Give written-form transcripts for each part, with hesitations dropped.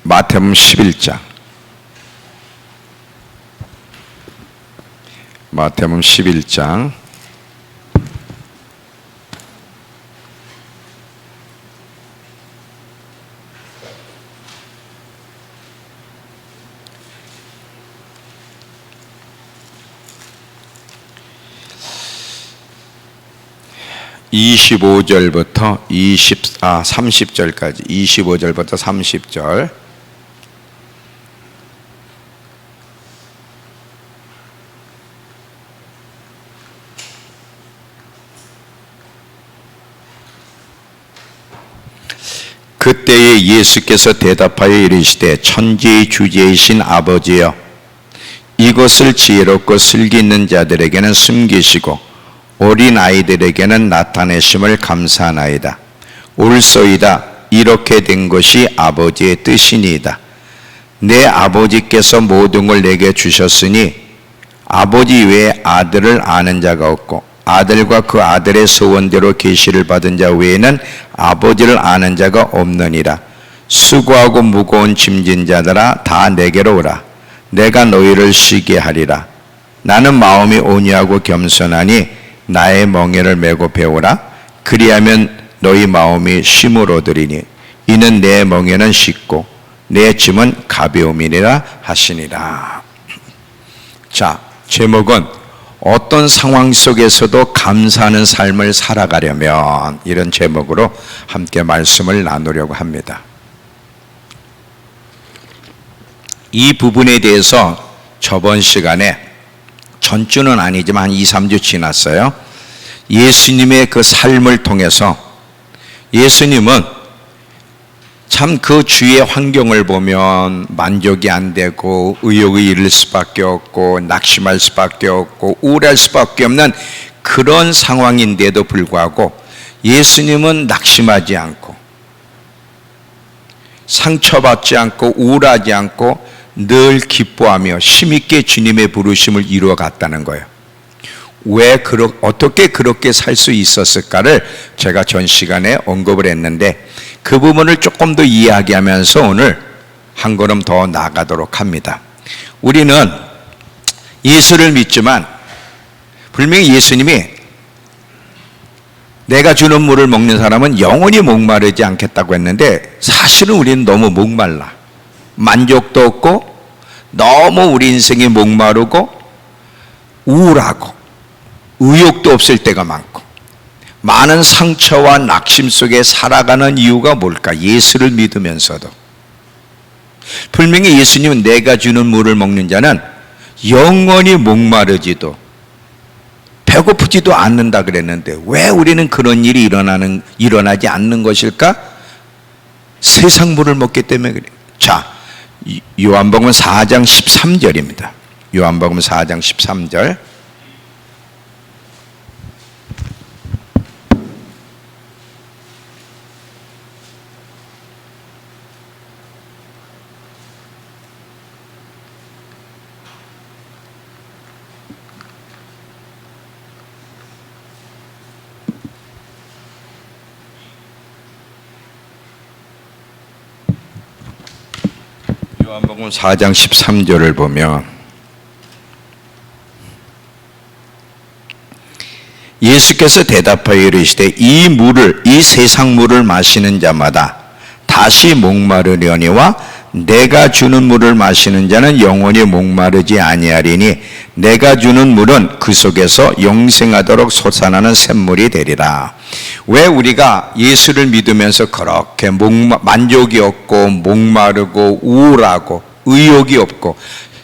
마태복음 11장. 마태복음 11장. (25절부터) 30절까지 25절부터 30절. 그때에 예수께서 대답하여 이르시되 천지의 주제이신 아버지여, 이것을 지혜롭고 슬기 있는 자들에게는 숨기시고 어린 아이들에게는 나타내심을 감사하나이다. 옳소이다. 이렇게 된 것이 아버지의 뜻이니이다. 내 아버지께서 모든 걸 내게 주셨으니 아버지 외에 아들을 아는 자가 없고 아들과 그 아들의 소원대로 계시를 받은 자 외에는 아버지를 아는 자가 없느니라. 수고하고 무거운 짐진 자들아, 다 내게로 오라. 내가 너희를 쉬게 하리라. 나는 마음이 온유하고 겸손하니 나의 멍에를 메고 배우라. 그리하면 너희 마음이 쉼을 얻으리니 이는 내 멍에는 쉽고 내 짐은 가벼움이니라 하시니라. 자, 제목은 어떤 상황 속에서도 감사하는 삶을 살아가려면, 이런 제목으로 함께 말씀을 나누려고 합니다. 이 부분에 대해서 저번 시간에, 전주는 아니지만 한 2, 3주 지났어요. 예수님의 그 삶을 통해서 예수님은 참 그 주위의 환경을 보면 만족이 안 되고 의욕이 잃을 수밖에 없고 낙심할 수밖에 없고 우울할 수밖에 없는 그런 상황인데도 불구하고 예수님은 낙심하지 않고 상처받지 않고 우울하지 않고 늘 기뻐하며 힘있게 주님의 부르심을 이루어 갔다는 거예요. 어떻게 그렇게 살 수 있었을까를 제가 전 시간에 언급을 했는데, 그 부분을 조금 더 이야기하면서 오늘 한 걸음 더 나아가도록 합니다. 우리는 예수를 믿지만 분명히 예수님이 내가 주는 물을 먹는 사람은 영원히 목마르지 않겠다고 했는데, 사실은 우리는 너무 목말라. 만족도 없고 너무 우리 인생이 목마르고 우울하고 의욕도 없을 때가 많고 많은 상처와 낙심 속에 살아가는 이유가 뭘까? 예수를 믿으면서도 분명히 예수님은 내가 주는 물을 먹는 자는 영원히 목마르지도 배고프지도 않는다 그랬는데, 왜 우리는 그런 일이 일어나지 않는 것일까? 세상 물을 먹기 때문에 그래요. 자, 요한복음 4장 13절입니다. 요한복음 4장 13절. 요한복음 4장 13절을 보면 예수께서 대답하여 이르시되 이 세상 물을 마시는 자마다 다시 목마르려니와 내가 주는 물을 마시는 자는 영원히 목마르지 아니하리니 내가 주는 물은 그 속에서 영생하도록 솟아나는 샘물이 되리라. 왜 우리가 예수를 믿으면서 그렇게 만족이 없고 목마르고 우울하고 의욕이 없고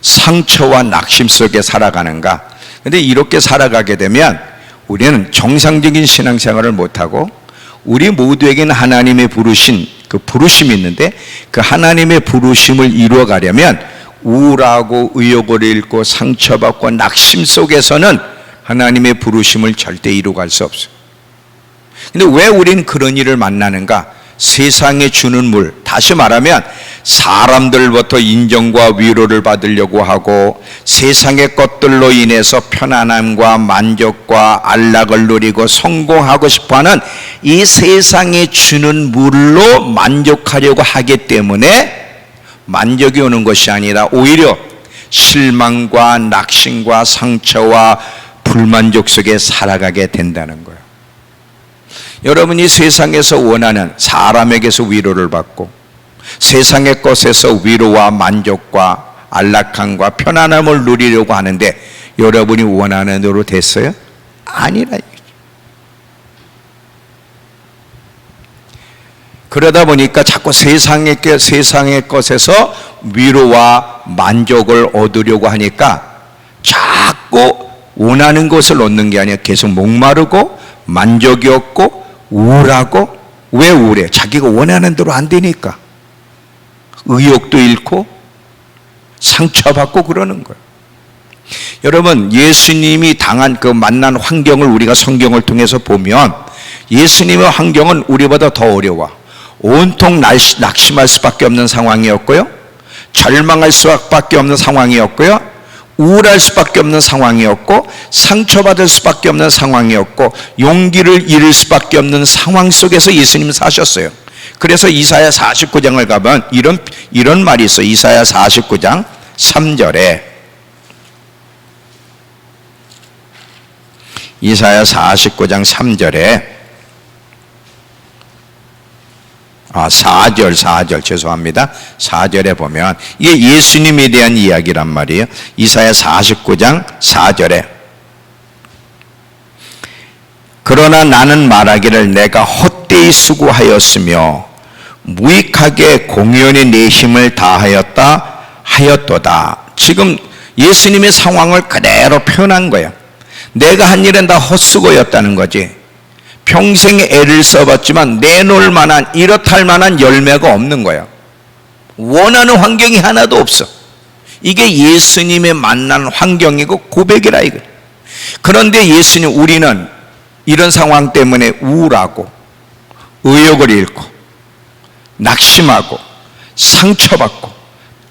상처와 낙심 속에 살아가는가? 근데 이렇게 살아가게 되면 우리는 정상적인 신앙생활을 못하고, 우리 모두에게는 하나님의 부르신 그 부르심이 있는데, 그 하나님의 부르심을 이루어가려면 우울하고 의욕을 잃고 상처받고 낙심 속에서는 하나님의 부르심을 절대 이루어갈 수 없어요. 근데 왜 우리는 그런 일을 만나는가? 세상에 주는 물, 다시 말하면 사람들부터 인정과 위로를 받으려고 하고 세상의 것들로 인해서 편안함과 만족과 안락을 누리고 성공하고 싶어하는 이 세상에 주는 물로 만족하려고 하기 때문에 만족이 오는 것이 아니라 오히려 실망과 낙심과 상처와 불만족 속에 살아가게 된다는 거예요. 여러분이 세상에서 원하는 사람에게서 위로를 받고 세상의 것에서 위로와 만족과 안락함과 편안함을 누리려고 하는데 여러분이 원하는 대로 됐어요? 아니라. 그러다 보니까 자꾸 세상의 것에서 위로와 만족을 얻으려고 하니까 자꾸 원하는 것을 얻는 게 아니라 계속 목마르고 만족이 없고 우울하고. 왜 우울해? 자기가 원하는 대로 안 되니까 의욕도 잃고 상처받고 그러는 거예요. 여러분, 예수님이 당한 그 만난 환경을 우리가 성경을 통해서 보면 예수님의 환경은 우리보다 더 어려워. 온통 낙심할 수밖에 없는 상황이었고요, 절망할 수밖에 없는 상황이었고요, 우울할 수밖에 없는 상황이었고, 상처받을 수밖에 없는 상황이었고, 용기를 잃을 수밖에 없는 상황 속에서 예수님은 사셨어요. 그래서 이사야 49장을 가면 이런 말이 있어요. 이사야 49장 3절에, 이사야 49장 3절에 4절 죄송합니다. 4절에 보면 이게 예수님에 대한 이야기란 말이에요. 이사야 49장 4절에 그러나 나는 말하기를 내가 헛되이 수고하였으며 무익하게 공연히 내 힘을 다하였도다. 지금 예수님의 상황을 그대로 표현한 거예요. 내가 한 일은 다 헛수고였다는 거지. 평생 애를 써봤지만 내놓을 만한, 이렇다 할 만한 열매가 없는 거야. 원하는 환경이 하나도 없어. 이게 예수님의 만난 환경이고 고백이라 이거. 그런데 우리는 이런 상황 때문에 우울하고 의욕을 잃고 낙심하고 상처받고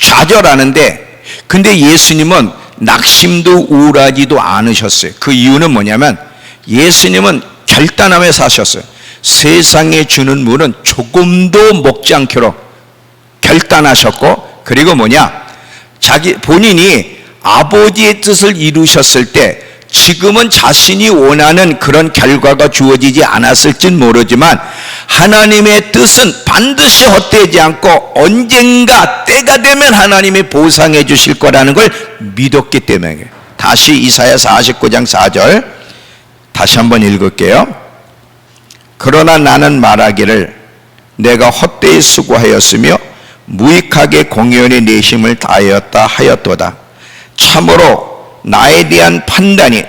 좌절하는데, 근데 예수님은 낙심도 우울하지도 않으셨어요. 그 이유는 뭐냐면 예수님은 결단하며 사셨어요. 세상에 주는 물은 조금도 먹지 않기로 결단하셨고, 그리고 본인이 아버지의 뜻을 이루셨을 때 지금은 자신이 원하는 그런 결과가 주어지지 않았을진 모르지만 하나님의 뜻은 반드시 헛되지 않고 언젠가 때가 되면 하나님이 보상해 주실 거라는 걸 믿었기 때문에. 다시 이사야 49장 4절 다시 한번 읽을게요. 그러나 나는 말하기를 내가 헛되이 수고하였으며 무익하게 공연히 내 힘을 다하였다 하였도다. 참으로 나에 대한 판단이,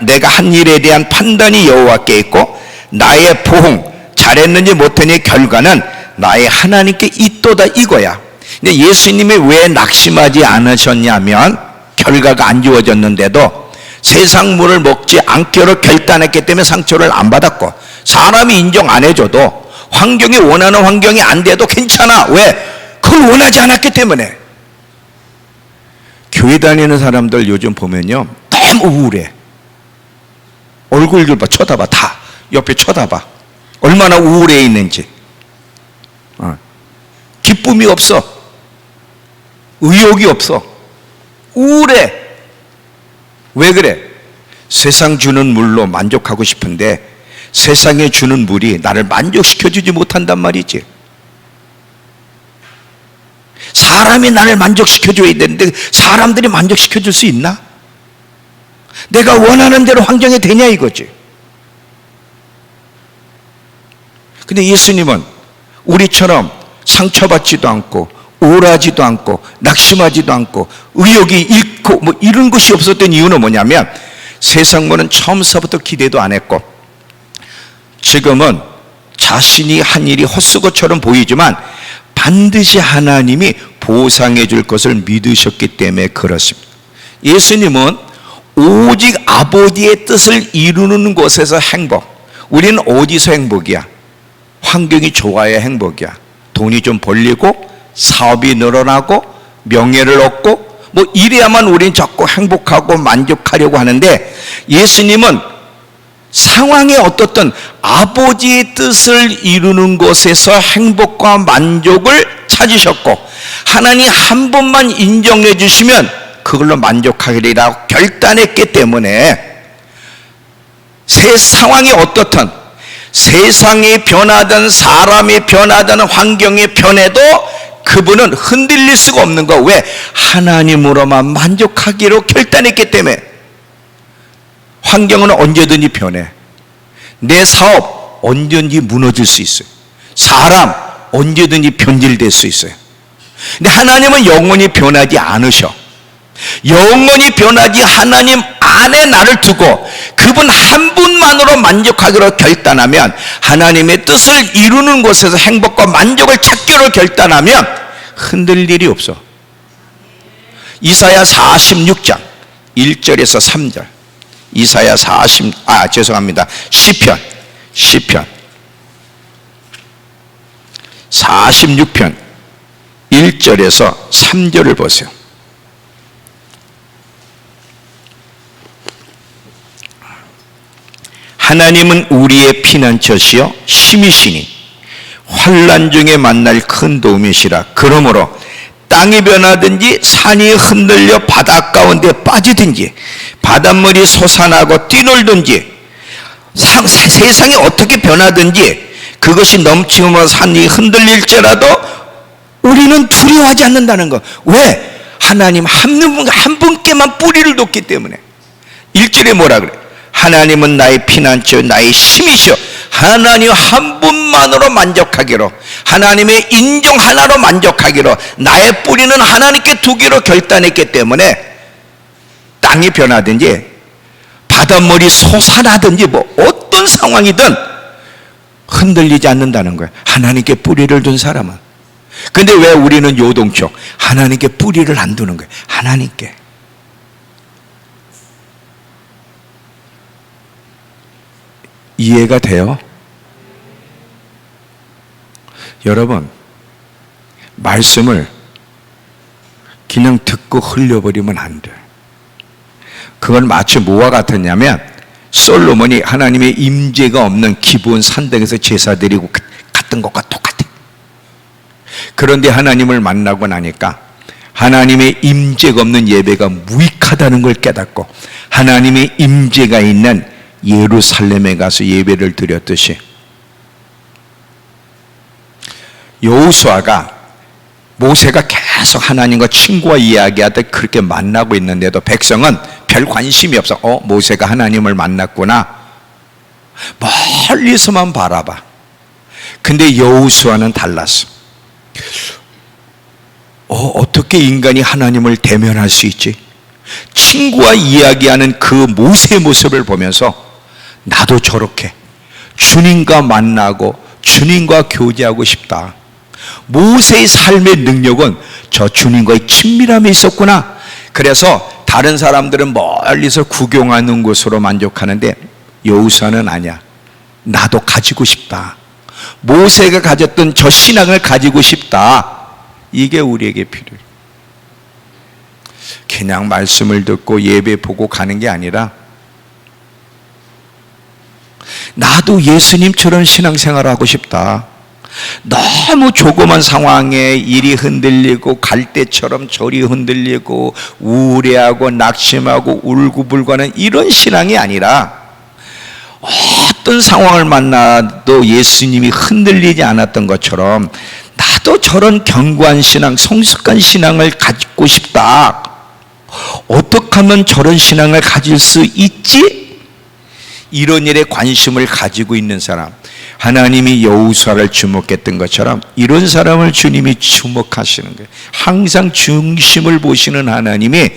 내가 한 일에 대한 판단이 여호와께 있고 나의 보응, 잘했는지 못했는지 결과는 나의 하나님께 있도다 이거야. 근데 예수님이 왜 낙심하지 않으셨냐면 결과가 안 주어졌는데도 세상 물을 먹지 않기로 결단했기 때문에 상처를 안 받았고, 사람이 인정 안 해줘도 환경이 원하는 환경이 안 돼도 괜찮아. 왜? 그걸 원하지 않았기 때문에. 교회 다니는 사람들 요즘 보면요 너무 우울해. 얼굴 봐, 쳐다봐. 다 옆에 쳐다봐. 얼마나 우울해 있는지. 기쁨이 없어. 의욕이 없어. 우울해. 왜 그래? 세상 주는 물로 만족하고 싶은데 세상에 주는 물이 나를 만족시켜주지 못한단 말이지. 사람이 나를 만족시켜줘야 되는데 사람들이 만족시켜줄 수 있나? 내가 원하는 대로 환경이 되냐 이거지. 근데 예수님은 우리처럼 상처받지도 않고 우울하지도 않고 낙심하지도 않고 의욕이 잃고 이런 것이 없었던 이유는 뭐냐면 세상과는 처음서부터 기대도 안 했고, 지금은 자신이 한 일이 헛수고처럼 보이지만 반드시 하나님이 보상해 줄 것을 믿으셨기 때문에 그렇습니다. 예수님은 오직 아버지의 뜻을 이루는 곳에서 행복. 우리는 어디서 행복이야? 환경이 좋아야 행복이야. 돈이 좀 벌리고 사업이 늘어나고 명예를 얻고 이래야만 우리는 자꾸 행복하고 만족하려고 하는데, 예수님은 상황이 어떻든 아버지의 뜻을 이루는 곳에서 행복과 만족을 찾으셨고 하나님 한 번만 인정해 주시면 그걸로 만족하리라고 결단했기 때문에 새 상황이 어떻든 세상이 변하든 사람이 변하든 환경이 변해도 그분은 흔들릴 수가 없는 거. 왜? 하나님으로만 만족하기로 결단했기 때문에. 환경은 언제든지 변해. 내 사업 언제든지 무너질 수 있어요. 사람 언제든지 변질될 수 있어요. 근데 하나님은 영원히 변하지 않으셔. 영원히 변하지 하나님 안에 나를 두고 그분 한 분만으로 만족하기로 결단하면, 하나님의 뜻을 이루는 곳에서 행복과 만족을 찾기로 결단하면 흔들릴 일이 없어. 이사야 46장 1절에서 3절. 이사야 10편 46편 1절에서 3절을 보세요. 하나님은 우리의 피난처시요 힘이시니 환난 중에 만날 큰 도움이시라. 그러므로 땅이 변하든지 산이 흔들려 바다 가운데 빠지든지 바닷물이 솟아나고 뛰놀든지 세상이 어떻게 변하든지 그것이 넘치면 산이 흔들릴지라도 우리는 두려워하지 않는다는 거. 왜? 하나님 한 분께만 뿌리를 뒀기 때문에. 1절에 뭐라 그래? 하나님은 나의 피난처 나의 힘이시여. 하나님 한 분만으로 만족하기로, 하나님의 인정 하나로 만족하기로, 나의 뿌리는 하나님께 두기로 결단했기 때문에 땅이 변하든지 바닷물이 솟아나든지 뭐 어떤 상황이든 흔들리지 않는다는 거예요. 하나님께 뿌리를 둔 사람은. 근데 왜 우리는 요동쳐? 하나님께 뿌리를 안 두는 거예요. 하나님께. 이해가 돼요? 여러분, 말씀을 그냥 듣고 흘려버리면 안 돼. 그건 마치 뭐와 같았냐면, 솔로몬이 하나님의 임재가 없는 기브온 산등에서 제사 드리고 갔던 것과 똑같아. 그런데 하나님을 만나고 나니까 하나님의 임재가 없는 예배가 무익하다는 걸 깨닫고 하나님의 임재가 있는 예루살렘에 가서 예배를 드렸듯이, 여호수아가 모세가 계속 하나님과 친구와 이야기하듯 그렇게 만나고 있는데도 백성은 별 관심이 없어. 모세가 하나님을 만났구나. 멀리서만 바라봐. 근데 여호수아는 달랐어. 어떻게 인간이 하나님을 대면할 수 있지? 친구와 이야기하는 그 모세의 모습을 보면서 나도 저렇게 주님과 만나고 주님과 교제하고 싶다. 모세의 삶의 능력은 저 주님과의 친밀함에 있었구나. 그래서 다른 사람들은 멀리서 구경하는 것으로 만족하는데 여호수아는 아니야. 나도 가지고 싶다. 모세가 가졌던 저 신앙을 가지고 싶다. 이게 우리에게 필요해. 그냥 말씀을 듣고 예배 보고 가는 게 아니라 나도 예수님처럼 신앙생활을 하고 싶다. 너무 조그만 상황에 일이 흔들리고 갈 때처럼 저리 흔들리고 우울해하고 낙심하고 울고불고하는 이런 신앙이 아니라, 어떤 상황을 만나도 예수님이 흔들리지 않았던 것처럼 나도 저런 견고한 신앙, 성숙한 신앙을 가지고 싶다. 어떻게 하면 저런 신앙을 가질 수 있지? 이런 일에 관심을 가지고 있는 사람, 하나님이 여호수아를 주목했던 것처럼 이런 사람을 주님이 주목하시는 거예요. 항상 중심을 보시는 하나님이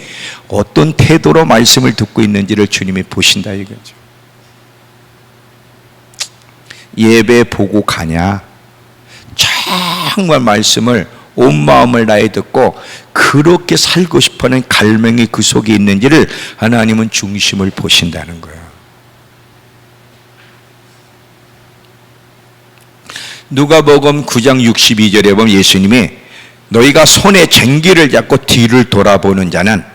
어떤 태도로 말씀을 듣고 있는지를 주님이 보신다 이거죠. 예배 보고 가냐? 정말 말씀을 온 마음을 다해 듣고 그렇게 살고 싶어하는 갈망이 그 속에 있는지를 하나님은 중심을 보신다는 거예요. 누가복음 9장 62절에 보면 예수님이 너희가 손에 쟁기를 잡고 뒤를 돌아보는 자는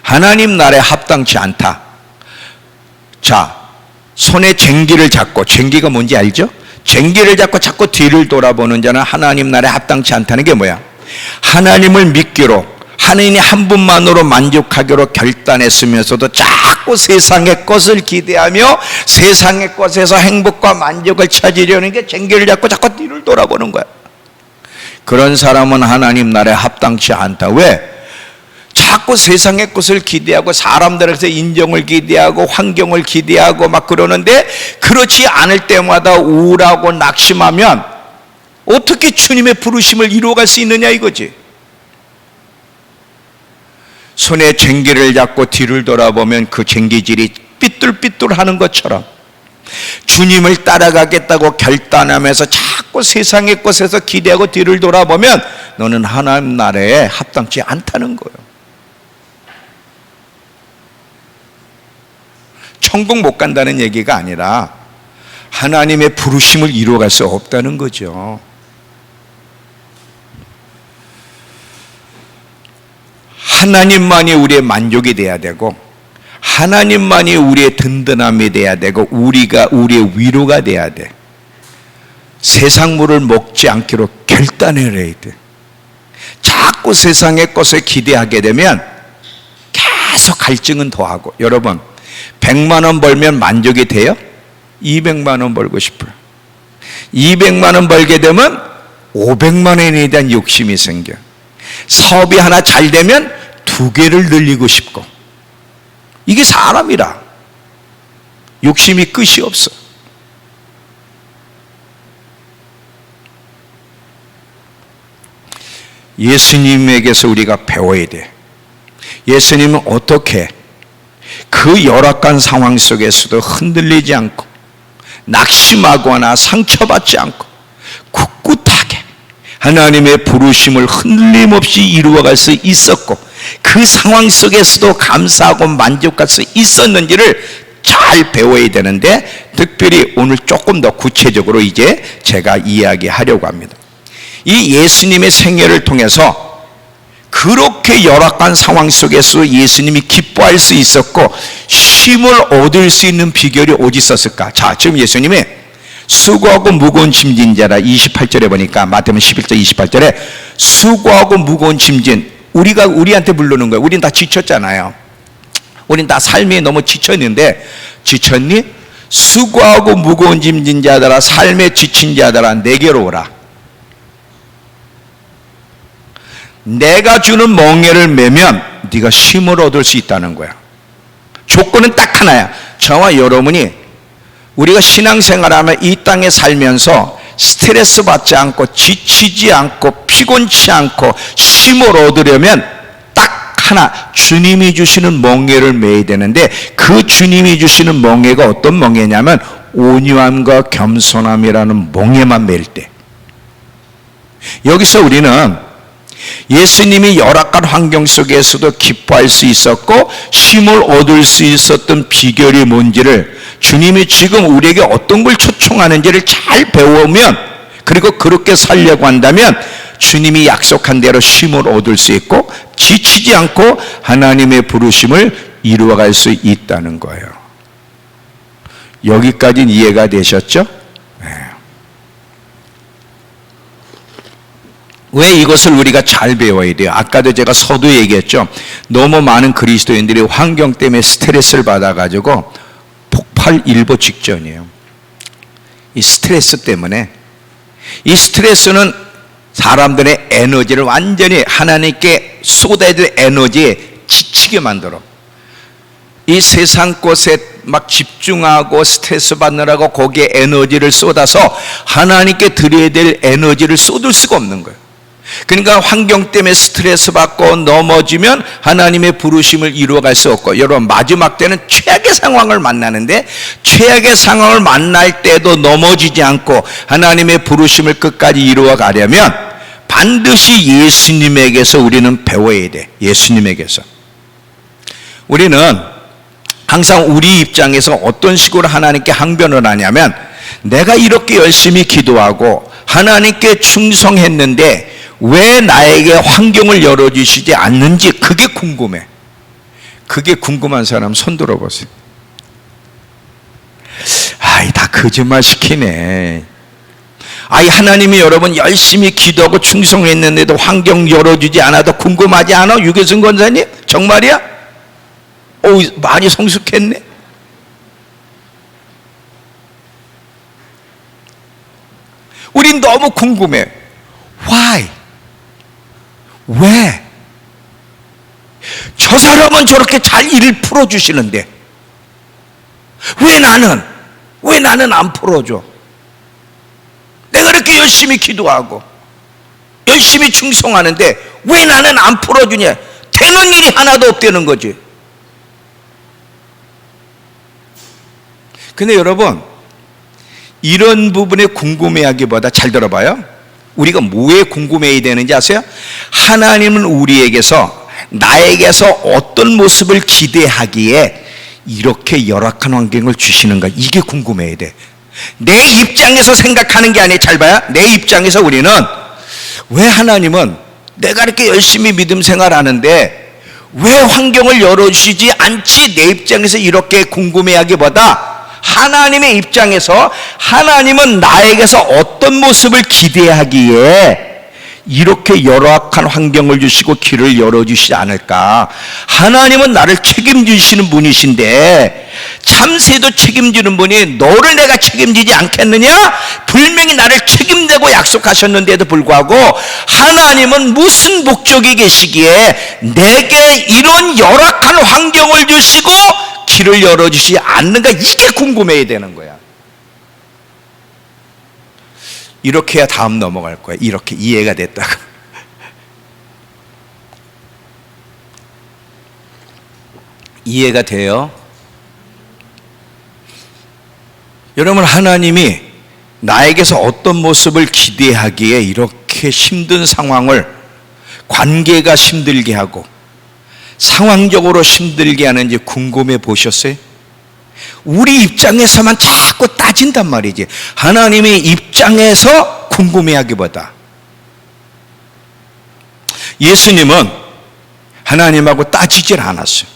하나님 나라에 합당치 않다. 자, 손에 쟁기를 잡고, 쟁기가 뭔지 알죠? 쟁기를 잡고 자꾸 뒤를 돌아보는 자는 하나님 나라에 합당치 않다는 게 뭐야? 하나님을 믿기로, 하나님 한 분만으로 만족하기로 결단했으면서도 자꾸 세상의 것을 기대하며 세상의 것에서 행복과 만족을 찾으려는 게 쟁기를 잡고 자꾸 뒤를 돌아보는 거야. 그런 사람은 하나님 나라에 합당치 않다. 왜? 자꾸 세상의 것을 기대하고 사람들에서 인정을 기대하고 환경을 기대하고 막 그러는데, 그렇지 않을 때마다 우울하고 낙심하면 어떻게 주님의 부르심을 이루어갈 수 있느냐 이거지. 손에 쟁기를 잡고 뒤를 돌아보면 그 쟁기질이 삐뚤삐뚤하는 것처럼 주님을 따라가겠다고 결단하면서 자꾸 세상의 것에서 기대하고 뒤를 돌아보면 너는 하나님 나라에 합당치 않다는 거예요. 천국 못 간다는 얘기가 아니라 하나님의 부르심을 이루어갈 수 없다는 거죠. 하나님만이 우리의 만족이 돼야 되고, 하나님만이 우리의 든든함이 돼야 되고, 우리가 우리의 위로가 돼야 돼. 세상 물을 먹지 않기로 결단을 해야 돼. 자꾸 세상의 것을 기대하게 되면 계속 갈증은 더하고. 여러분, 100만 원 벌면 만족이 돼요? 200만 원 벌고 싶어요. 200만 원 벌게 되면 500만 원에 대한 욕심이 생겨. 사업이 하나 잘 되면 2개를 늘리고 싶고. 이게 사람이라 욕심이 끝이 없어. 예수님에게서 우리가 배워야 돼. 예수님은 어떻게 그 열악한 상황 속에서도 흔들리지 않고 낙심하거나 상처받지 않고 꿋꿋하게 하나님의 부르심을 흔들림 없이 이루어갈 수 있었고, 그 상황 속에서도 감사하고 만족할 수 있었는지를 잘 배워야 되는데, 특별히 오늘 조금 더 구체적으로 이제 제가 이야기하려고 합니다. 이 예수님의 생애를 통해서 그렇게 열악한 상황 속에서 예수님이 기뻐할 수 있었고 쉼을 얻을 수 있는 비결이 어디 있었을까? 자, 지금 예수님이 수고하고 무거운 짐진 자라, 28절에 보니까, 마태복음 11절 28절에 수고하고 무거운 짐진, 우리한테 부르는 거예요. 우린 다 지쳤잖아요. 우린 다 삶에 너무 지쳤는데, 지쳤니? 수고하고 무거운 짐진 자들아, 삶에 지친 자들아, 내게로 오라. 내가 주는 멍에를 매면 네가 쉼을 얻을 수 있다는 거야. 조건은 딱 하나야. 저와 여러분이 우리가 신앙생활하면 이 땅에 살면서 스트레스 받지 않고 지치지 않고 피곤치 않고 쉼을 얻으려면 딱 하나, 주님이 주시는 멍에를 매야 되는데, 그 주님이 주시는 멍에가 어떤 멍에냐면 온유함과 겸손함이라는 멍에만 매일 때. 여기서 우리는 예수님이 열악한 환경 속에서도 기뻐할 수 있었고 쉼을 얻을 수 있었던 비결이 뭔지를, 주님이 지금 우리에게 어떤 걸 초청하는지를 잘 배우면, 그리고 그렇게 살려고 한다면 주님이 약속한 대로 쉼을 얻을 수 있고 지치지 않고 하나님의 부르심을 이루어갈 수 있다는 거예요. 여기까지는 이해가 되셨죠? 왜 이것을 우리가 잘 배워야 돼요? 아까도 제가 서두 얘기했죠. 너무 많은 그리스도인들이 환경 때문에 스트레스를 받아가지고 폭발 일보 직전이에요. 이 스트레스 때문에. 이 스트레스는 사람들의 에너지를 완전히 하나님께 쏟아야 될 에너지에 지치게 만들어. 이 세상 것에 막 집중하고 스트레스 받느라고 거기에 에너지를 쏟아서 하나님께 드려야 될 에너지를 쏟을 수가 없는 거예요. 그러니까 환경 때문에 스트레스 받고 넘어지면 하나님의 부르심을 이루어갈 수 없고, 여러분 마지막 때는 최악의 상황을 만나는데, 최악의 상황을 만날 때도 넘어지지 않고 하나님의 부르심을 끝까지 이루어가려면 반드시 예수님에게서 우리는 배워야 돼. 예수님에게서. 우리는 항상 우리 입장에서 어떤 식으로 하나님께 항변을 하냐면, 내가 이렇게 열심히 기도하고 하나님께 충성했는데 왜 나에게 환경을 열어주시지 않는지 그게 궁금해. 그게 궁금한 사람 손 들어보세요. 아이, 다 거짓말 시키네. 아이, 하나님이 여러분 열심히 기도하고 충성했는데도 환경 열어주지 않아도 궁금하지 않아? 유계순 권사님? 정말이야? 오, 많이 성숙했네. 우린 너무 궁금해. Why? 왜? 저 사람은 저렇게 잘 일을 풀어주시는데 왜 나는 안 풀어줘? 내가 이렇게 열심히 기도하고 열심히 충성하는데 왜 나는 안 풀어주냐? 되는 일이 하나도 없다는 거지. 근데 여러분, 이런 부분에 궁금해하기보다, 잘 들어봐요, 우리가 뭐에 궁금해야 되는지 아세요? 하나님은 우리에게서, 나에게서 어떤 모습을 기대하기에 이렇게 열악한 환경을 주시는가, 이게 궁금해야 돼. 내 입장에서 생각하는 게 아니에요. 잘 봐요. 내 입장에서 우리는 왜 하나님은 내가 이렇게 열심히 믿음 생활하는데 왜 환경을 열어주시지 않지? 내 입장에서 이렇게 궁금해하기보다 하나님의 입장에서 하나님은 나에게서 어떤 모습을 기대하기에 이렇게 열악한 환경을 주시고 길을 열어주시지 않을까. 하나님은 나를 책임지시는 분이신데 참새도 책임지는 분이 너를 내가 책임지지 않겠느냐? 분명히 나를 책임내고 약속하셨는데도 불구하고 하나님은 무슨 목적이 계시기에 내게 이런 열악한 환경을 주시고 길을 열어주시지 않는가, 이게 궁금해야 되는 거야. 이렇게 해야 다음 넘어갈 거야. 이렇게 이해가 됐다고. 이해가 돼요? 여러분, 하나님이 나에게서 어떤 모습을 기대하기에 이렇게 힘든 상황을, 관계가 힘들게 하고 상황적으로 힘들게 하는지 궁금해 보셨어요? 우리 입장에서만 자꾸 따진단 말이지, 하나님의 입장에서 궁금해하기보다. 예수님은 하나님하고 따지질 않았어요.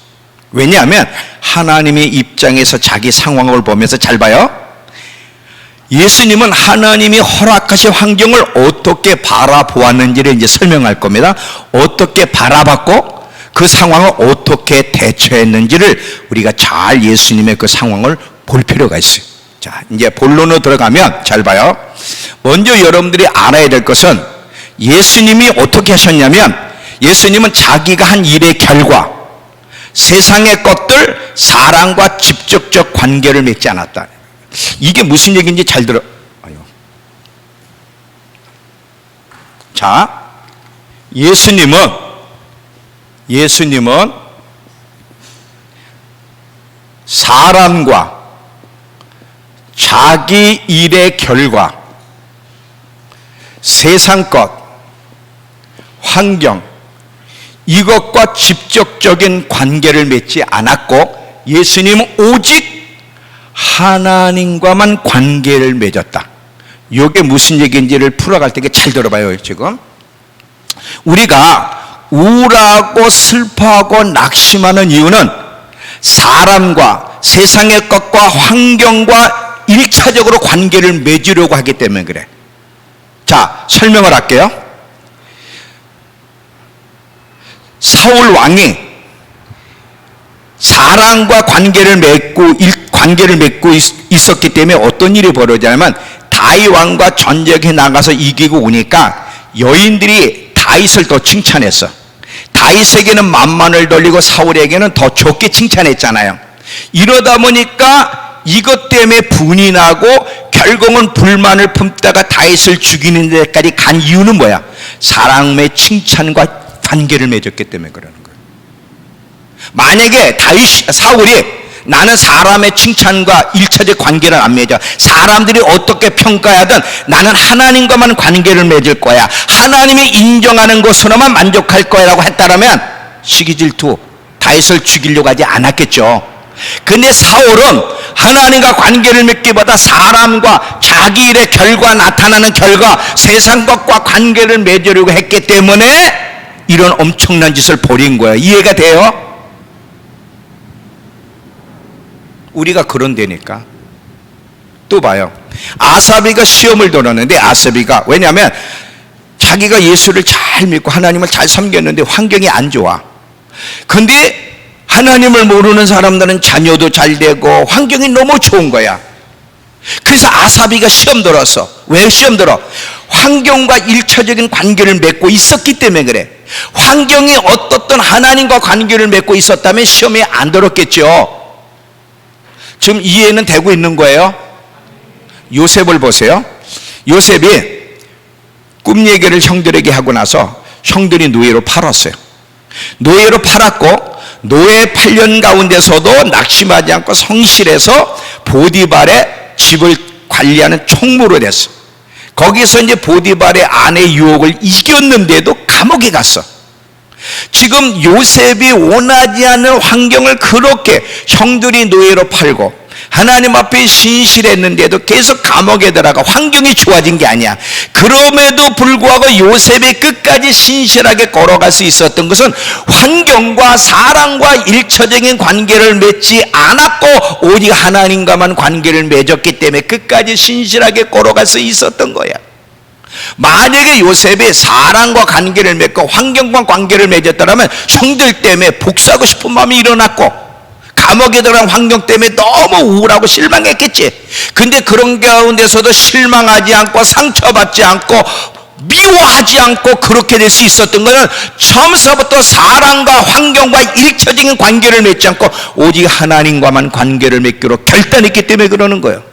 왜냐하면 하나님의 입장에서 자기 상황을 보면서, 잘 봐요, 예수님은 하나님이 허락하신 환경을 어떻게 바라보았는지를 이제 설명할 겁니다. 어떻게 바라봤고 그 상황을 어떻게 대처했는지를 우리가 잘 예수님의 그 상황을 볼 필요가 있어요. 자, 이제 본론으로 들어가면, 잘 봐요. 먼저 여러분들이 알아야 될 것은 예수님이 어떻게 하셨냐면, 예수님은 자기가 한 일의 결과, 세상의 것들, 사람과 직접적 관계를 맺지 않았다. 이게 무슨 얘기인지 잘 들어. 자, 예수님은 사람과 자기 일의 결과, 세상 것, 환경, 이것과 직접적인 관계를 맺지 않았고 예수님은 오직 하나님과만 관계를 맺었다. 이게 무슨 얘기인지를 풀어갈 때 잘 들어봐요. 지금 우리가 우울하고 슬퍼하고 낙심하는 이유는 사람과 세상의 것과 환경과 일차적으로 관계를 맺으려고 하기 때문에 그래. 자, 설명을 할게요. 사울 왕이 사람과 관계를 맺고 있었기 때문에 어떤 일이 벌어지냐면, 다윗 왕과 전쟁에 나가서 이기고 오니까 여인들이 다윗을 더 칭찬했어. 다윗에게는 만만을 돌리고 사울에게는 더 좋게 칭찬했잖아요. 이러다 보니까 이것 때문에 분이 나고 결국은 불만을 품다가 다윗을 죽이는 데까지 간 이유는 뭐야? 사람의 칭찬과 관계를 맺었기 때문에 그러는 거예요. 만약에 사울이 나는 사람의 칭찬과 일차적 관계를 안 맺어, 사람들이 어떻게 평가하든 나는 하나님과만 관계를 맺을 거야, 하나님이 인정하는 것으로만 만족할 거야 라고 했다면 시기질투, 다윗을 죽이려고 하지 않았겠죠. 근데 사울은 하나님과 관계를 맺기보다 사람과 자기 일의 결과, 나타나는 결과, 세상 것과 관계를 맺으려고 했기 때문에 이런 엄청난 짓을 벌인 거예요. 이해가 돼요? 우리가 그런 데니까. 또 봐요. 아사비가 시험을 돌았는데, 아사비가 왜냐하면 자기가 예수를 잘 믿고 하나님을 잘 섬겼는데 환경이 안 좋아. 근데 하나님을 모르는 사람들은 자녀도 잘 되고 환경이 너무 좋은 거야. 그래서 아사비가 시험 들었어. 왜 시험 들어? 환경과 일차적인 관계를 맺고 있었기 때문에 그래. 환경이 어떻든 하나님과 관계를 맺고 있었다면 시험에 안 들었겠죠. 지금 이해는 되고 있는 거예요. 요셉을 보세요. 요셉이 꿈 얘기를 형들에게 하고 나서 형들이 노예로 팔았어요. 노예로 팔았고 노예 8년 가운데서도 낙심하지 않고 성실해서 보디발의 집을 관리하는 총무로 됐어. 거기서 이제 보디발의 아내 유혹을 이겼는데도 감옥에 갔어. 지금 요셉이 원하지 않는 환경을 그렇게 형들이 노예로 팔고 하나님 앞에 신실했는데도 계속 감옥에 들어가. 환경이 좋아진 게 아니야. 그럼에도 불구하고 요셉이 끝까지 신실하게 걸어갈 수 있었던 것은 환경과 사람과 일처적인 관계를 맺지 않았고 오직 하나님과만 관계를 맺었기 때문에 끝까지 신실하게 걸어갈 수 있었던 거야. 만약에 요셉이 사람과 관계를 맺고 환경과 관계를 맺었다면 형들 때문에 복수하고 싶은 마음이 일어났고 감옥에 들어간 환경 때문에 너무 우울하고 실망했겠지. 근데 그런 가운데서도 실망하지 않고 상처받지 않고 미워하지 않고 그렇게 될 수 있었던 것은 처음서부터 사람과 환경과 일차적인 관계를 맺지 않고 오직 하나님과만 관계를 맺기로 결단했기 때문에 그러는 거예요.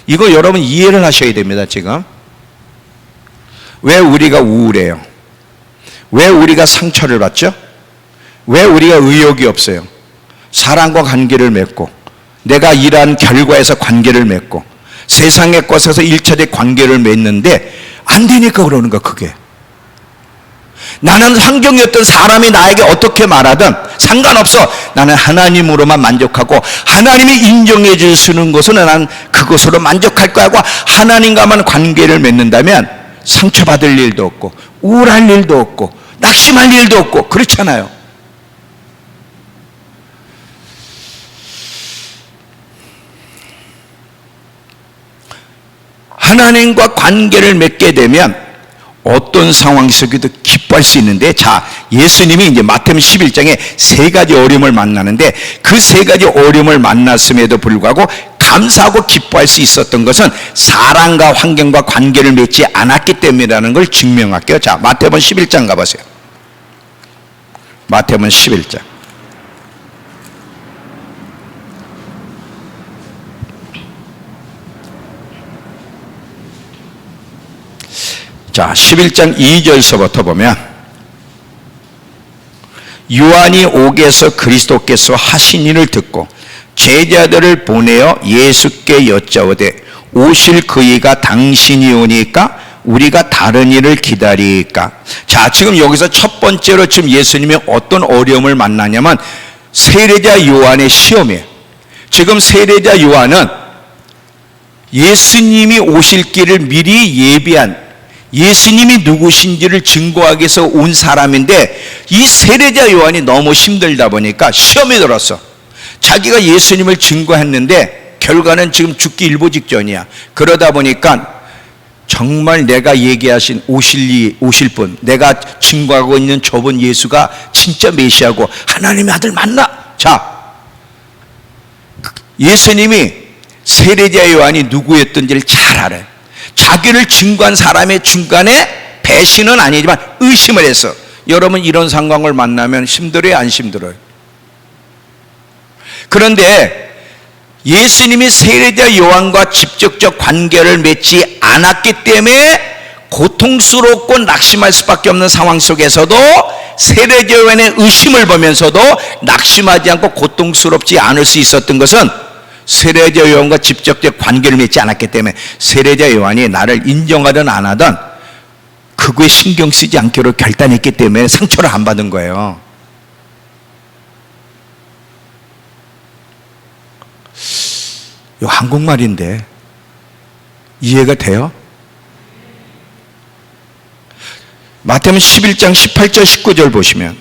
이거 여러분 이해를 하셔야 됩니다. 지금 왜 우리가 우울해요? 왜 우리가 상처를 받죠? 왜 우리가 의욕이 없어요? 사람과 관계를 맺고 내가 일한 결과에서 관계를 맺고 세상의 것에서 일차적 관계를 맺는데 안 되니까 그러는 거야. 그게 나는 환경이 어떤 사람이 나에게 어떻게 말하든 상관없어. 나는 하나님으로만 만족하고 하나님이 인정해 주시는 것은 난 그것으로 만족할 거야 하고 하나님과만 관계를 맺는다면 상처받을 일도 없고 우울할 일도 없고 낙심할 일도 없고 그렇잖아요. 하나님과 관계를 맺게 되면 어떤 상황 속에도 기뻐할 수 있는데, 자, 예수님이 이제 마태복음 11장에 세 가지 어려움을 만나는데 그 세 가지 어려움을 만났음에도 불구하고 감사하고 기뻐할 수 있었던 것은 사람과 환경과 관계를 맺지 않았기 때문이라는 걸 증명할게요. 자, 마태복음 11장 가보세요. 마태복음 11장. 자, 11장 2절서부터 보면 요한이 옥에서 그리스도께서 하신 일을 듣고 제자들을 보내어 예수께 여짜오되 오실 그이가 당신이 오니까 우리가 다른 일을 기다리까. 자, 지금 여기서 첫 번째로 지금 예수님이 어떤 어려움을 만나냐면 세례자 요한의 시험이에요. 지금 세례자 요한은 예수님이 오실 길을 미리 예비한 예수님이 누구신지를 증거하기 위해서 온 사람인데 이 세례자 요한이 너무 힘들다 보니까 시험에 들었어. 자기가 예수님을 증거했는데 결과는 지금 죽기 일보 직전이야. 그러다 보니까 정말 내가 얘기하신 오실 분, 내가 증거하고 있는 저분 예수가 진짜 메시아고 하나님의 아들 맞나? 자, 예수님이 세례자 요한이 누구였던지를 잘 알아요. 자기를 증거한 사람의 중간에 배신은 아니지만 의심을 했어. 여러분 이런 상황을 만나면 힘들어요, 안 힘들어요? 그런데 예수님이 세례자 요한과 직접적 관계를 맺지 않았기 때문에 고통스럽고 낙심할 수밖에 없는 상황 속에서도 세례자 요한의 의심을 보면서도 낙심하지 않고 고통스럽지 않을 수 있었던 것은 세례자 요한과 직접적 관계를 맺지 않았기 때문에 세례자 요한이 나를 인정하든 안 하든 그거에 신경 쓰지 않기로 결단했기 때문에 상처를 안 받은 거예요. 이거 한국말인데 이해가 돼요? 마태복음 11장 18절 19절 보시면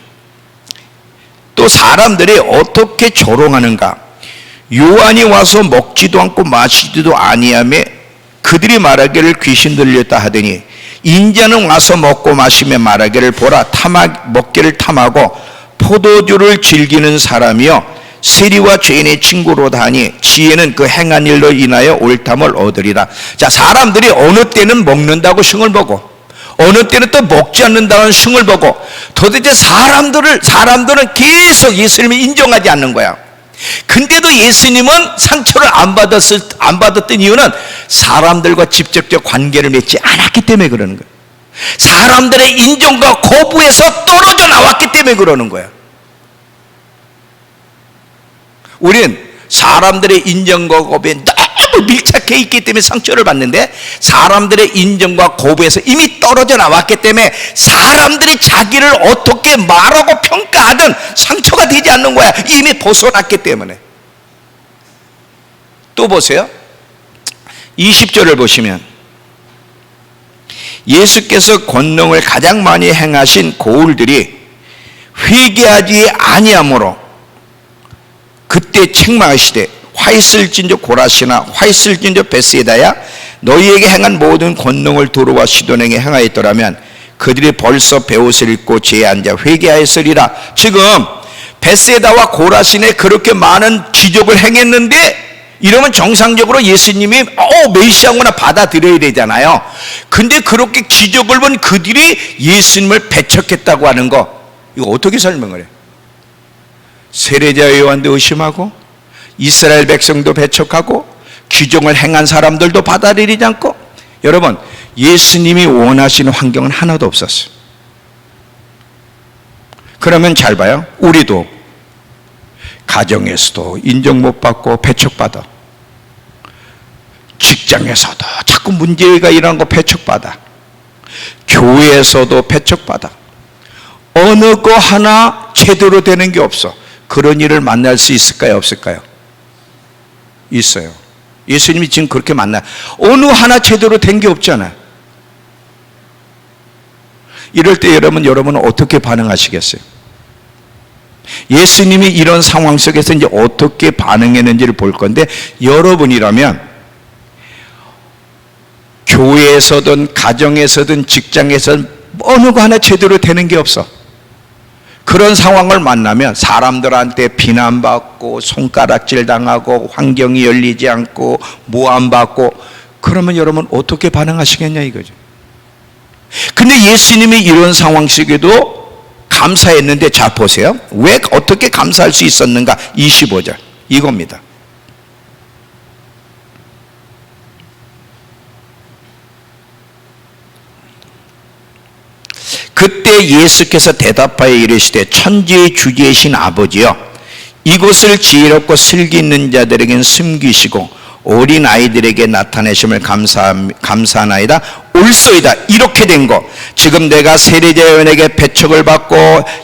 또 사람들이 어떻게 조롱하는가. 요한이 와서 먹지도 않고 마시지도 아니하며 그들이 말하기를 귀신 들렸다 하더니 인자는 와서 먹고 마시며 말하기를 보라 먹기를 탐하고 포도주를 즐기는 사람이여 세리와 죄인의 친구로다 하니 지혜는 그 행한 일로 인하여 옳담을 얻으리라. 자, 사람들이 어느 때는 먹는다고 승을 보고 어느 때는 또 먹지 않는다는 승을 보고 도대체 사람들은 계속 예수님을 인정하지 않는 거야. 근데도 예수님은 상처를 안 받았던 이유는 사람들과 직접적 관계를 맺지 않았기 때문에 그러는 거야. 사람들의 인정과 거부에서 떨어져 나왔기 때문에 그러는 거야. 우린 사람들의 인정과 거부에 너무 밀착해 있기 때문에 상처를 받는데 사람들의 인정과 거부에서 이미 떨어져 나왔기 때문에 사람들이 자기를 어떻게 말하고 평가하든 상처가 되지 않는 거야. 이미 벗어났기 때문에. 또 보세요. 20절을 보시면 예수께서 권능을 가장 많이 행하신 고울들이 회개하지 아니하므로 그때 책망하시되 화 있을진저 고라시나 화 있을진저 베세다야 너희에게 행한 모든 권능을 두루와 시돈에게 행하였더라면 그들이 벌써 베옷을 입고 죄에 앉아 회개하였으리라. 지금 베세다와 고라신에 그렇게 많은 기적을 행했는데 이러면 정상적으로 예수님이 메시아구나 받아들여야 되잖아요. 근데 그렇게 기적을 본 그들이 예수님을 배척했다고 하는 거, 이거 어떻게 설명을 해요? 세례자 요한도 의심하고 이스라엘 백성도 배척하고 기적을 행한 사람들도 받아들이지 않고. 여러분, 예수님이 원하시는 환경은 하나도 없었어요. 그러면 잘 봐요. 우리도 가정에서도 인정 못 받고 배척받아, 직장에서도 자꾸 문제가 일어난 거 배척받아, 교회에서도 배척받아, 어느 거 하나 제대로 되는 게 없어. 그런 일을 만날 수 있을까요? 없을까요? 있어요. 예수님이 지금 그렇게 만나요. 어느 하나 제대로 된 게 없잖아요. 이럴 때 여러분은 어떻게 반응하시겠어요? 예수님이 이런 상황 속에서 이제 어떻게 반응했는지를 볼 건데, 여러분이라면 교회에서든 가정에서든 직장에서든 어느 거 하나 제대로 되는 게 없어. 그런 상황을 만나면 사람들한테 비난받고 손가락질 당하고 환경이 열리지 않고 모함받고, 그러면 여러분 어떻게 반응하시겠냐 이거죠. 근데 예수님이 이런 상황 속에도 감사했는데, 자 보세요. 왜 어떻게 감사할 수 있었는가? 25절 이겁니다. 그때 예수께서 대답하여 이르시되 천지의 주제이신 아버지여, 이곳을 지혜롭고 슬기 있는 자들에게는 숨기시고 어린 아이들에게 나타내심을 감사하나이다. 옳소이다. 이렇게 된 거, 지금 내가 세례자 요한에게 배척을 받고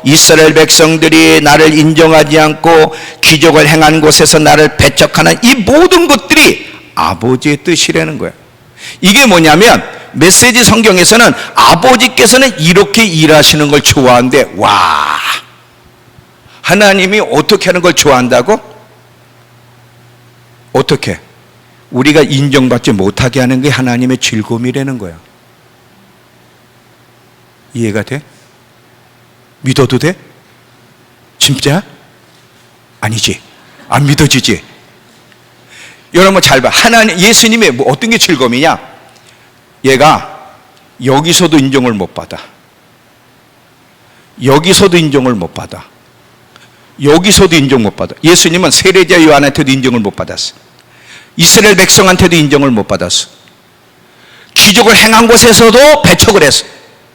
이스라엘 백성들이 나를 인정하지 않고 기적을 행한 곳에서 나를 배척하는 이 모든 것들이 아버지의 뜻이라는 거야. 이게 뭐냐면, 메시지 성경에서는 아버지께서는 이렇게 일하시는 걸 좋아하는데, 와, 하나님이 어떻게 하는 걸 좋아한다고? 어떻게? 우리가 인정받지 못하게 하는 게 하나님의 즐거움이라는 거야. 이해가 돼? 믿어도 돼? 진짜? 아니지. 안 믿어지지? 여러분 잘 봐. 예수님의 어떤 게 즐거움이냐? 얘가 여기서도 인정을 못 받아, 여기서도 인정을 못 받아, 여기서도 인정 못 받아. 예수님은 세례자 요한한테도 인정을 못 받았어. 이스라엘 백성한테도 인정을 못 받았어. 기적을 행한 곳에서도 배척을 했어.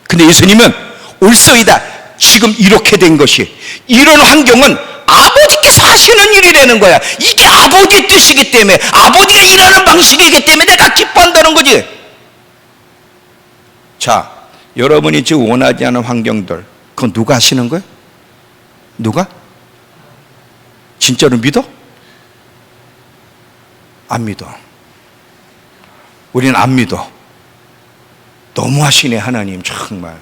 근데 예수님은 옳소이다. 지금 이렇게 된 것이, 이런 환경은 아버지께서 하시는 일이라는 거야. 이게 아버지의 뜻이기 때문에, 아버지가 일하는 방식이기 때문에 내가 기뻐한다는 거지. 자, 여러분이 지금 원하지 않은 환경들, 그건 누가 하시는 거예요? 누가? 진짜로 믿어? 안 믿어. 우리는 안 믿어. 너무하시네 하나님 정말.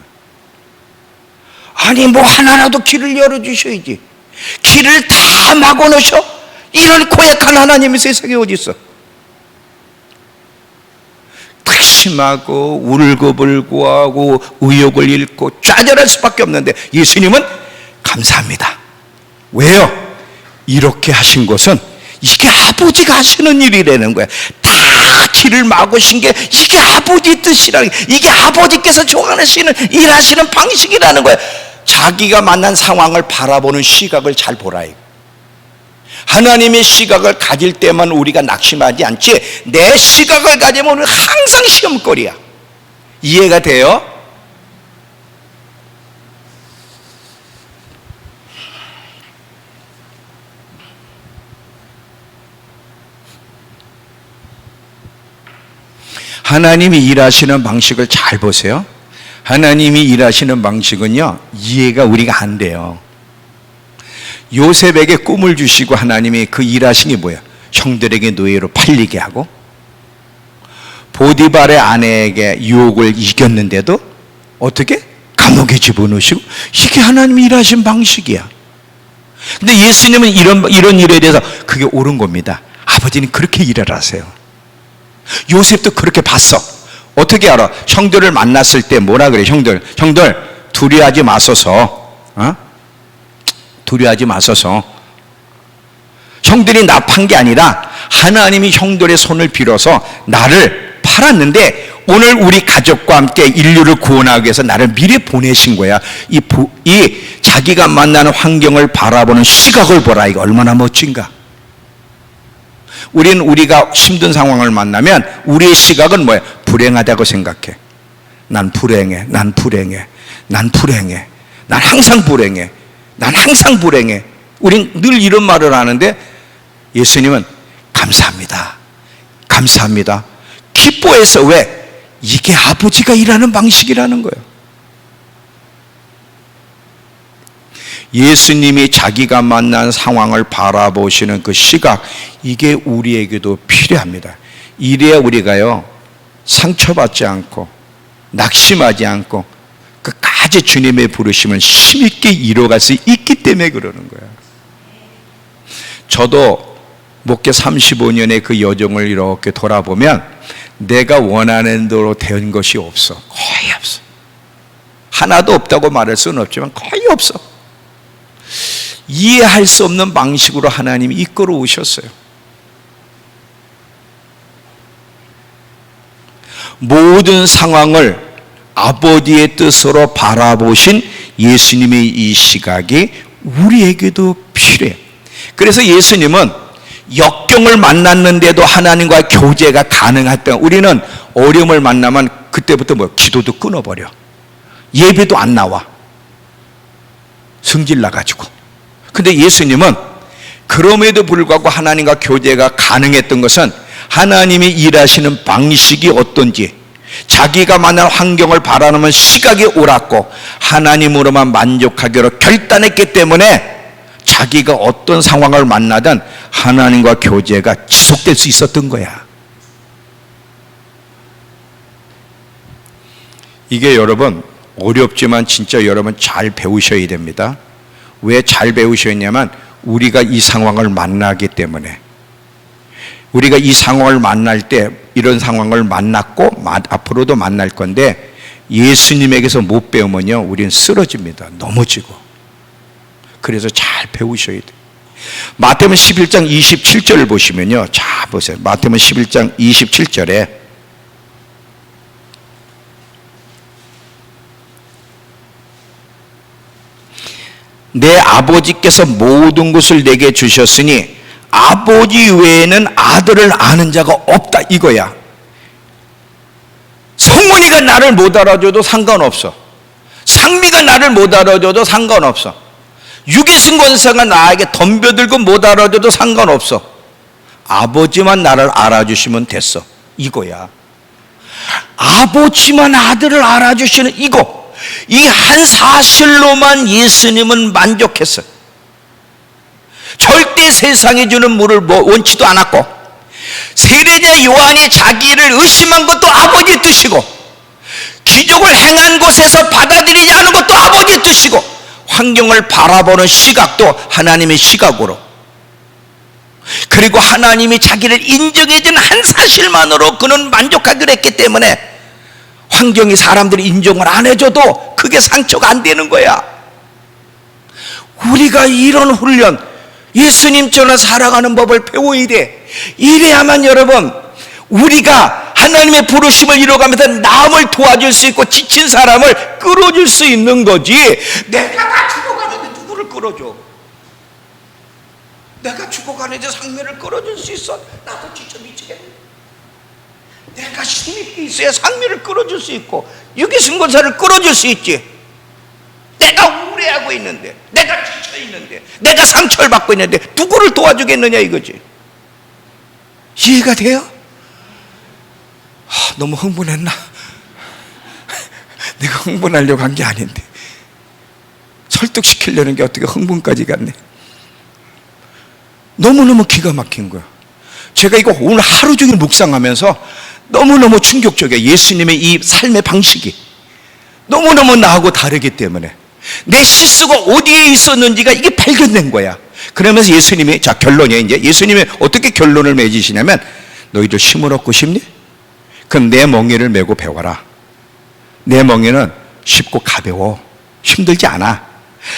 아니 뭐 하나라도 길을 열어주셔야지. 길을 다 막아놓으셔? 이런 고약한 하나님이 세상에 어디 있어? 낙심하고 울고불고하고 의욕을 잃고 좌절할 수밖에 없는데 예수님은 감사합니다. 왜요? 이렇게 하신 것은 이게 아버지가 하시는 일이라는 거야. 다 길을 막으신 게 이게 아버지 뜻이라는 거야. 이게 아버지께서 좋아하시는 일하시는 방식이라는 거야. 자기가 만난 상황을 바라보는 시각을 잘 보라. 하나님의 시각을 가질 때만 우리가 낙심하지 않지, 내 시각을 가지면 우리는 항상 시험거리야. 이해가 돼요? 하나님이 일하시는 방식을 잘 보세요. 하나님이 일하시는 방식은요, 이해가 우리가 안 돼요. 요셉에게 꿈을 주시고 하나님이 그 일하신 게 뭐야? 형들에게 노예로 팔리게 하고, 보디발의 아내에게 유혹을 이겼는데도 어떻게? 감옥에 집어넣으시고, 이게 하나님이 일하신 방식이야. 근데 예수님은 이런 일에 대해서 그게 옳은 겁니다. 아버지는 그렇게 일을 하세요. 요셉도 그렇게 봤어. 어떻게 알아? 형들을 만났을 때 뭐라 그래? 형들 두려워하지 마소서. 두려워하지 마소서. 형들이 나 판 게 아니라 하나님이 형들의 손을 빌어서 나를 팔았는데 오늘 우리 가족과 함께 인류를 구원하기 위해서 나를 미리 보내신 거야. 이 자기가 만나는 환경을 바라보는 시각을 보라. 이거 얼마나 멋진가. 우리가 힘든 상황을 만나면 우리의 시각은 뭐야? 불행하다고 생각해. 난 불행해. 난 불행해. 난 불행해. 난 항상 불행해. 난 항상 불행해. 우린 늘 이런 말을 하는데 예수님은 감사합니다. 감사합니다. 기뻐해서 왜? 이게 아버지가 일하는 방식이라는 거예요. 예수님이 자기가 만난 상황을 바라보시는 그 시각, 이게 우리에게도 필요합니다. 이래야 우리가요, 상처받지 않고 낙심하지 않고 끝까지 주님의 부르심을 힘있게 이뤄갈 수 있기 때문에 그러는 거예요. 저도 목회 35년의 그 여정을 이렇게 돌아보면 내가 원하는 대로 된 것이 없어. 거의 없어. 하나도 없다고 말할 수는 없지만 거의 없어. 이해할 수 없는 방식으로 하나님이 이끌어 오셨어요. 모든 상황을 아버지의 뜻으로 바라보신 예수님의 이 시각이 우리에게도 필요해요. 그래서 예수님은 역경을 만났는데도 하나님과 교제가 가능했던, 우리는 어려움을 만나면 그때부터 기도도 끊어버려. 예배도 안 나와. 성질 나가지고. 근데 예수님은 그럼에도 불구하고 하나님과 교제가 가능했던 것은 하나님이 일하시는 방식이 어떤지, 자기가 만난 환경을 바라보는 시각이 옳았고 하나님으로만 만족하기로 결단했기 때문에 자기가 어떤 상황을 만나든 하나님과 교제가 지속될 수 있었던 거야. 이게 여러분 어렵지만 진짜 여러분 잘 배우셔야 됩니다. 왜 잘 배우셔야 했냐면 우리가 이 상황을 만나기 때문에. 우리가 이 상황을 만날 때 이런 상황을 만났고 앞으로도 만날 건데 예수님에게서 못 배우면요 우리는 쓰러집니다. 넘어지고. 그래서 잘 배우셔야 돼요. 마태복음 11장 27절을 보시면요, 자 보세요. 마태복음 11장 27절에 내 아버지께서 모든 것을 내게 주셨으니 아버지 외에는 아들을 아는 자가 없다, 이거야. 성문이가 나를 못 알아줘도 상관없어. 상미가 나를 못 알아줘도 상관없어. 유기승 권사가 나에게 덤벼들고 못 알아줘도 상관없어. 아버지만 나를 알아주시면 됐어, 이거야. 아버지만 아들을 알아주시는 이거, 이 한 사실로만 예수님은 만족했어요. 절대 세상이 주는 물을 원치도 않았고, 세례자 요한이 자기를 의심한 것도 아버지의 뜻이고, 기적을 행한 곳에서 받아들이지 않은 것도 아버지의 뜻이고, 환경을 바라보는 시각도 하나님의 시각으로, 그리고 하나님이 자기를 인정해준 한 사실만으로 그는 만족하기로 했기 때문에 환경이 사람들이 인정을 안 해줘도 그게 상처가 안 되는 거야. 우리가 이런 훈련, 예수님처럼 살아가는 법을 배워야 돼. 이래야만 여러분, 우리가 하나님의 부르심을 이뤄가면서 남을 도와줄 수 있고 지친 사람을 끌어줄 수 있는 거지. 내가 다 죽어가는데 누구를 끌어줘? 내가 죽어가는데 상면을 끌어줄 수 있어? 나도 지쳐 미치겠네. 내가 힘있게 있어야 상면을 끌어줄 수 있고 유기승건사를 끌어줄 수 있지. 내가 우울해하고 있는데, 내가 지쳐 있는데, 내가 상처를 받고 있는데 누구를 도와주겠느냐 이거지. 이해가 돼요? 너무 흥분했나? 내가 흥분하려고 한 게 아닌데 설득시키려는 게 어떻게 흥분까지 갔네. 너무너무 기가 막힌 거야. 제가 이거 오늘 하루 종일 묵상하면서 너무너무 충격적이야. 예수님의 이 삶의 방식이 너무너무 나하고 다르기 때문에 내 실수가 어디에 있었는지가 이게 발견된 거야. 그러면서 예수님이, 자 결론이야 이제. 예수님이 어떻게 결론을 맺으시냐면, 너희들 힘을 얻고 싶니? 그럼 내 멍에를 메고 배워라. 내 멍에는 쉽고 가벼워. 힘들지 않아.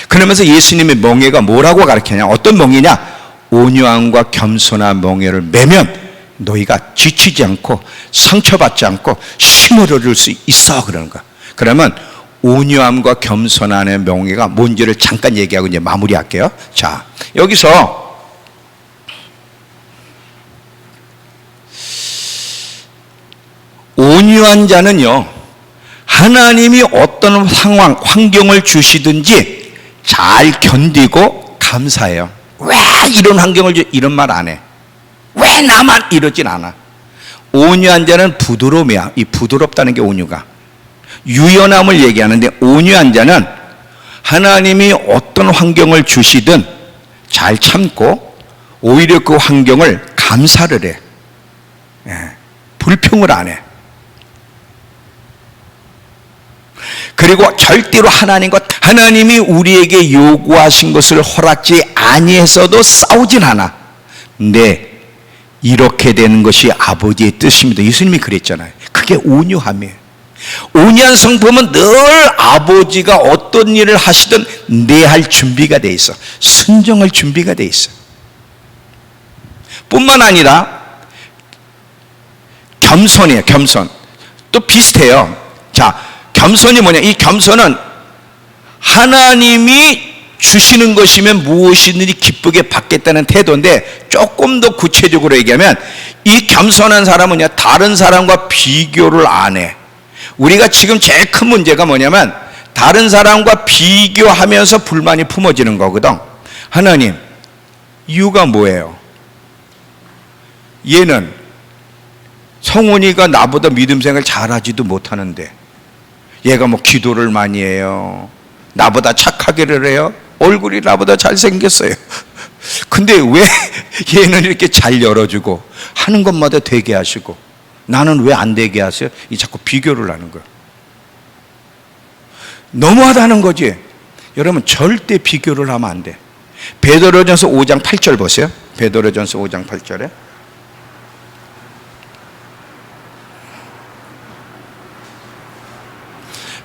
그러면서 예수님의 멍에가 뭐라고 가르치냐? 어떤 멍이냐? 온유함과 겸손한 멍에를 메면 너희가 지치지 않고 상처받지 않고 힘을 얻을 수 있어. 그러는 거야. 그러면 온유함과 겸손함의 멍에가 뭔지를 잠깐 얘기하고 이제 마무리할게요. 자, 여기서 온유한 자는요, 하나님이 어떤 상황, 환경을 주시든지 잘 견디고 감사해요. 왜 이런 환경을 줘? 이런 말 안 해. 왜 나만 이러진 않아. 온유한 자는 부드러움이야. 이 부드럽다는 게 온유가. 유연함을 얘기하는데, 온유한 자는 하나님이 어떤 환경을 주시든 잘 참고 오히려 그 환경을 감사를 해. 불평을 안 해. 그리고 절대로 하나님이 우리에게 요구하신 것을 허락지 아니해서도 싸우진 않아. 근데 이렇게 되는 것이 아버지의 뜻입니다. 예수님이 그랬잖아요. 그게 온유함이에요. 온유한 성품은 늘 아버지가 어떤 일을 하시든 내할 준비가 돼 있어. 순종할 준비가 돼 있어. 뿐만 아니라 겸손이에요. 겸손. 또 비슷해요. 자, 겸손이 뭐냐? 이 겸손은 하나님이 주시는 것이면 무엇이든지 기쁘게 받겠다는 태도인데, 조금 더 구체적으로 얘기하면 이 겸손한 사람은요, 다른 사람과 비교를 안 해. 우리가 지금 제일 큰 문제가 뭐냐면 다른 사람과 비교하면서 불만이 품어지는 거거든. 하나님, 이유가 뭐예요? 얘는 성훈이가 나보다 믿음 생활 잘하지도 못하는데, 얘가 뭐 기도를 많이 해요, 나보다 착하기를 해요, 얼굴이 나보다 잘생겼어요. 근데 왜 얘는 이렇게 잘 열어주고 하는 것마다 되게 하시고 나는 왜 안 되게 하세요? 이 자꾸 비교를 하는 거예요. 너무하다는 거지. 여러분, 절대 비교를 하면 안 돼. 베드로전서 5장 8절 보세요. 베드로전서 5장 8절에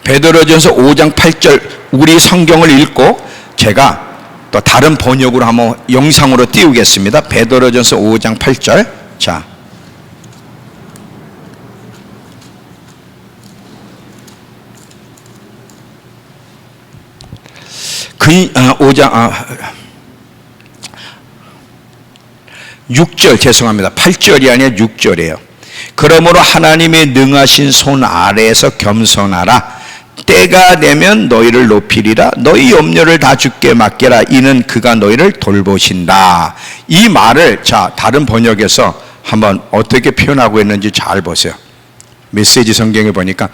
베드로전서 5장 8절 우리 성경을 읽고 제가 또 다른 번역으로 한번 영상으로 띄우겠습니다. 베드로전서 5장 8절. 자, 그 6절 죄송합니다. 8절이 아니라 6절이에요. 그러므로 하나님의 능하신 손 아래에서 겸손하라. 때가 되면 너희를 높이리라. 너희 염려를 다 주께 맡기라. 이는 그가 너희를 돌보신다. 이 말을 자 다른 번역에서 한번 어떻게 표현하고 있는지 잘 보세요. 메시지 성경에 보니까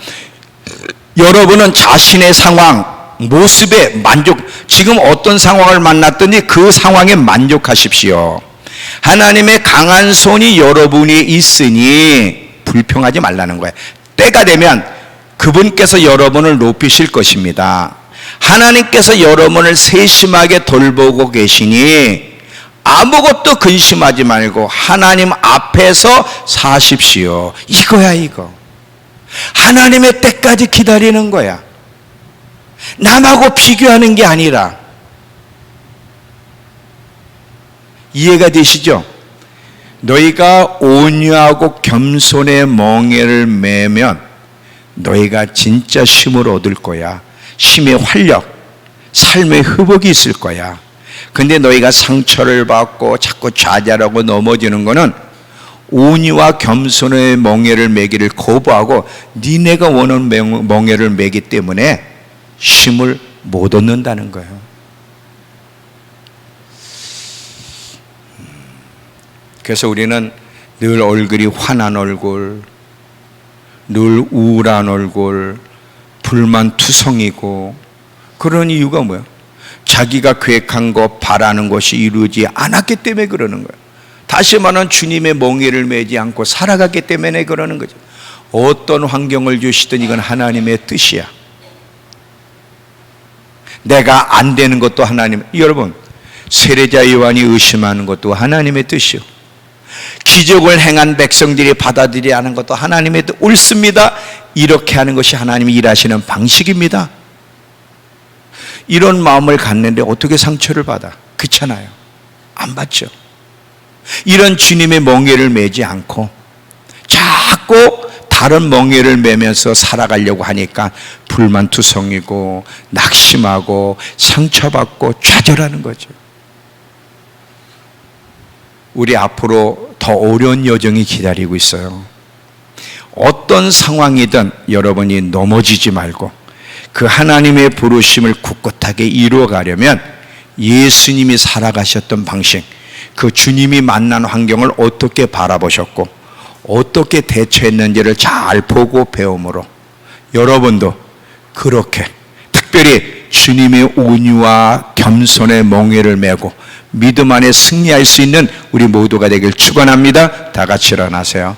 여러분은 자신의 상황, 모습에 지금 어떤 상황을 만났더니 그 상황에 만족하십시오. 하나님의 강한 손이 여러분이 있으니 불평하지 말라는 거예요. 때가 되면 그분께서 여러분을 높이실 것입니다. 하나님께서 여러분을 세심하게 돌보고 계시니 아무것도 근심하지 말고 하나님 앞에서 사십시오. 이거야, 이거. 하나님의 때까지 기다리는 거야. 남하고 비교하는 게 아니라. 이해가 되시죠? 너희가 온유하고 겸손의 멍에를 매면 너희가 진짜 쉼을 얻을 거야. 쉼의 활력, 삶의 회복이 있을 거야. 근데 너희가 상처를 받고 자꾸 좌절하고 넘어지는 거는 온유와 겸손의 멍에를 매기를 거부하고 니네가 원하는 멍에를 매기 때문에 쉼을 못 얻는다는 거예요. 그래서 우리는 늘 얼굴이 환한 얼굴, 늘 우울한 얼굴, 불만투성이고, 그런 이유가 뭐야? 자기가 계획한 것, 바라는 것이 이루어지지 않았기 때문에 그러는 거예요. 다시 말하면 주님의 멍에를 매지 않고 살아갔기 때문에 그러는 거죠. 어떤 환경을 주시든 이건 하나님의 뜻이야. 내가 안 되는 것도 하나님, 여러분, 세례자 요한이 의심하는 것도 하나님의 뜻이요. 기적을 행한 백성들이 받아들이지 않은 것도 하나님의 뜻. 옳습니다. 이렇게 하는 것이 하나님이 일하시는 방식입니다. 이런 마음을 갖는데 어떻게 상처를 받아? 그렇잖아요. 안 받죠. 이런 주님의 멍에를 매지 않고 자꾸 다른 멍에를 매면서 살아가려고 하니까 불만투성이고 낙심하고 상처받고 좌절하는 거죠. 우리 앞으로 더 어려운 여정이 기다리고 있어요. 어떤 상황이든 여러분이 넘어지지 말고 그 하나님의 부르심을 굳굳하게 이루어가려면 예수님이 살아가셨던 방식, 그 주님이 만난 환경을 어떻게 바라보셨고 어떻게 대처했는지를 잘 보고 배움으로 여러분도 그렇게 특별히 주님의 온유와 겸손의 멍에를 메고 믿음 안에 승리할 수 있는 우리 모두가 되길 축원합니다. 다 같이 일어나세요.